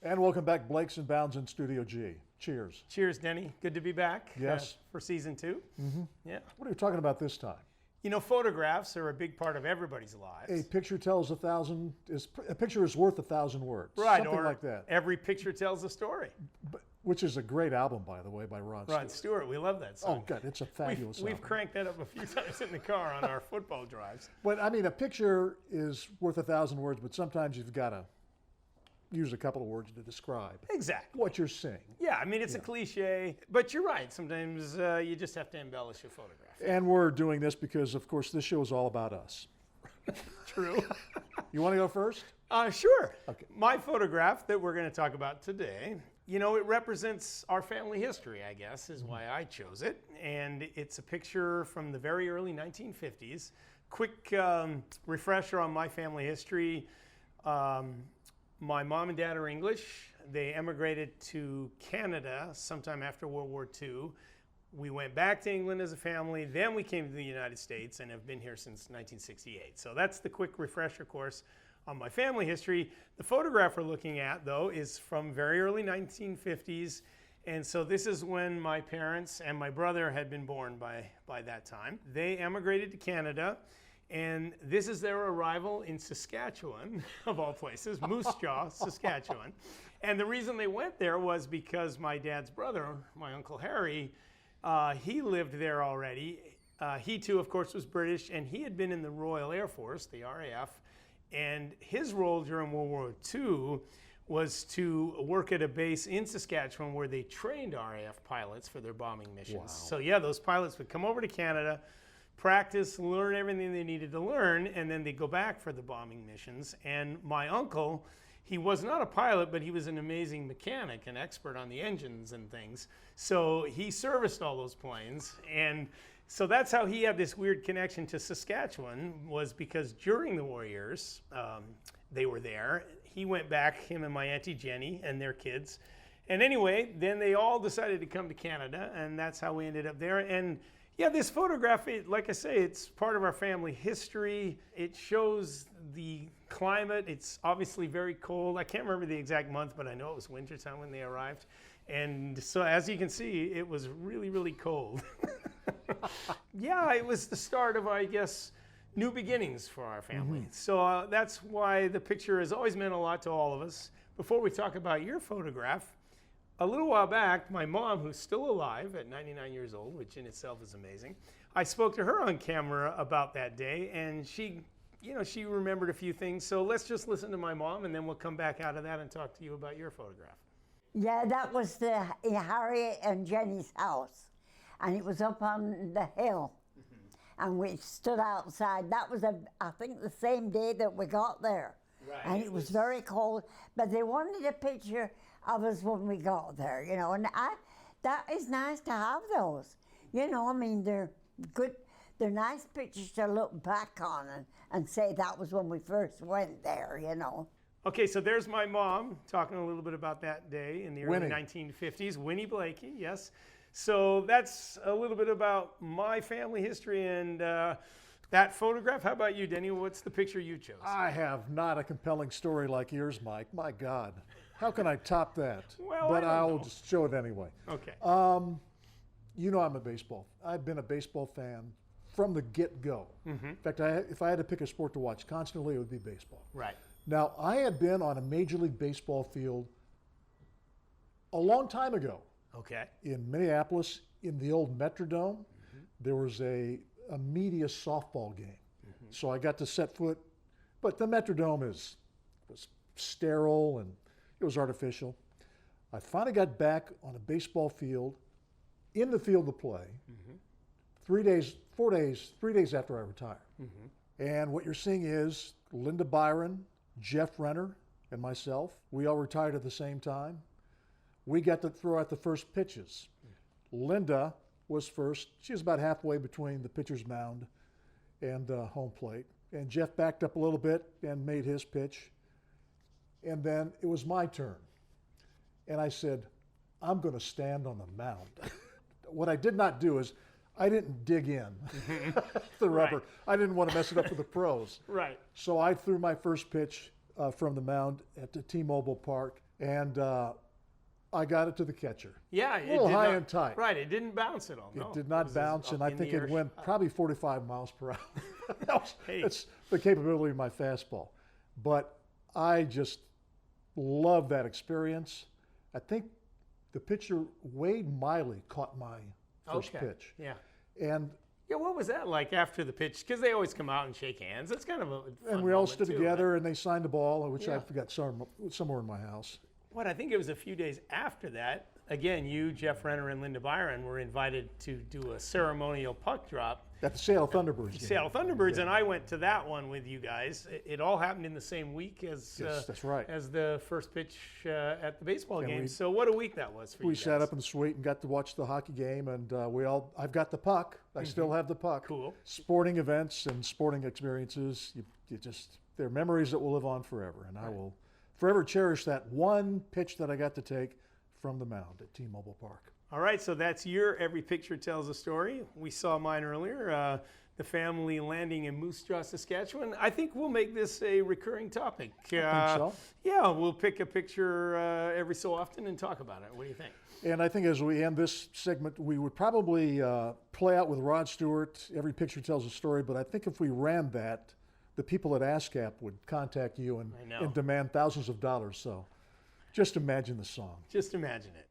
And welcome back, Blakes and Bounds in Studio G. Cheers. Cheers, Denny. Good to be back. Yes. For season 2. Mm-hmm. Yeah. What are we talking about this time? You know, photographs are a big part of everybody's lives. A picture tells a picture is worth 1,000 words. Right, Something or like that. Every picture tells a story. Which is a great album, by the way, by Rod Stewart. We love that song. Oh, God, it's a fabulous We've album. cranked that up a few times in the car on our football drives. But I mean, a picture is worth 1,000 words, but sometimes you've got to use a couple of words to describe Exactly. what you're seeing. Yeah, I mean, it's a cliche, but you're right. Sometimes you just have to embellish a photograph. And we're doing this because, of course, this show is all about us. True. You want to go first? Sure. Okay. My photograph that we're going to talk about today, you know, it represents our family history, I guess, is why I chose it. And it's a picture from the very early 1950s. Quick refresher on my family history. My mom and dad are English. They emigrated to Canada sometime after World War II. We went back to England as a family. Then we came to the United States and have been here since 1968. So that's the quick refresher course on my family history. The photograph we're looking at, though, is from very early 1950s. And so this is when my parents and my brother had been born by that time. They emigrated to Canada. And this is their arrival in Saskatchewan, of all places, Moose Jaw, Saskatchewan. And the reason they went there was because my dad's brother, my Uncle Harry, he lived there already. He too, of course, was British, and he had been in the Royal Air Force, the RAF. And his role during World War II was to work at a base in Saskatchewan where they trained RAF pilots for their bombing missions. Wow. So yeah, those pilots would come over to Canada, practice, learn everything they needed to learn, and then they go back for the bombing missions. And my uncle, he was not a pilot, but he was an amazing mechanic, an expert on the engines and things. So he serviced all those planes. And so that's how he had this weird connection to Saskatchewan, was because during the war years, they were there. He went back, him and my Auntie Jenny and their kids. And anyway, then they all decided to come to Canada, and that's how we ended up there. And yeah, this photograph, like I say, it's part of our family history. It shows the climate. It's obviously very cold. I can't remember the exact month, but I know it was wintertime when they arrived. And so as you can see, it was really, really cold. Yeah, it was the start of, I guess, new beginnings for our family. Mm-hmm. So that's why the picture has always meant a lot to all of us. Before we talk about your photograph, a little while back, my mom, who's still alive at 99 years old, which in itself is amazing, I spoke to her on camera about that day, and she remembered a few things. So let's just listen to my mom, and then we'll come back out of that and talk to you about your photograph. Yeah, that was the Harriet and Jenny's house, and it was up on the hill, and we stood outside. That was, I think, the same day that we got there, right. And it was very cold, but they wanted a picture of us when we got there, you know, and that is nice to have those. You know, I mean, they're good, they're nice pictures to look back on and say that was when we first went there, you know. Okay, so there's my mom talking a little bit about that day in the early 1950s. Winnie Blakey, yes. So that's a little bit about my family history and that photograph. How about you, Denny? What's the picture you chose? I have not a compelling story like yours, Mike. My God. How can I top that? Well, but I will just show it anyway. Okay. You know I've been a baseball fan from the get-go. Mm-hmm. In fact, if I had to pick a sport to watch constantly, it would be baseball. Right. Now, I had been on a Major League Baseball field a long time ago. Okay. In Minneapolis, in the old Metrodome, there was a media softball game. Mm-hmm. So I got to set foot, but the Metrodome was sterile and it was artificial. I finally got back on a baseball field, in the field of play, 3 days after I retired. Mm-hmm. And what you're seeing is Linda Byron, Jeff Renner, and myself. We all retired at the same time. We got to throw out the first pitches. Linda was first. She was about halfway between the pitcher's mound and home plate. And Jeff backed up a little bit and made his pitch. And then it was my turn. And I said, I'm going to stand on the mound. What I did not do is I didn't dig in the rubber. Right. I didn't want to mess it up for the pros. Right. So I threw my first pitch from the mound at the T-Mobile Park, and I got it to the catcher. Yeah, A little did high not- and tight. Right, it didn't bounce at all. It no. did not was bounce, up and I in think the it air went shot. probably 45 miles per hour. That was, Hey. It's the capability of my fastball. But I just love that experience. I think the pitcher, Wade Miley, caught my first Okay. pitch. Yeah. And Yeah, what was that like after the pitch? Because they always come out and shake hands. It's kind of a fun and we all moment stood too, together, and they signed the ball, which Yeah. I've got somewhere in my house. What I think it was a few days after that. Again, you, Jeff Renner, and Linda Byron were invited to do a ceremonial puck drop. At the Seattle Thunderbirds game. Seattle Thunderbirds, and I went to that one with you guys. It all happened in the same week as Yes, that's right. as the first pitch at the baseball game. we- So what a week that was for you We guys. sat up in the suite and got to watch the hockey game, and I've got the puck. I still have the puck. Mm-hmm. Cool. Sporting events and sporting experiences, they're memories that will live on forever. And I will forever cherish that one pitch that I got to take from the mound at T-Mobile Park. All right, so that's your Every Picture Tells a Story. We saw mine earlier, the family landing in Moose Jaw, Saskatchewan. I think we'll make this a recurring topic. I think so. Yeah, we'll pick a picture every so often and talk about it. What do you think? And I think as we end this segment, we would probably play out with Rod Stewart, Every Picture Tells a Story, but I think if we ran that, the people at ASCAP would contact you I know. and demand thousands of dollars. So just imagine the song. Just imagine it.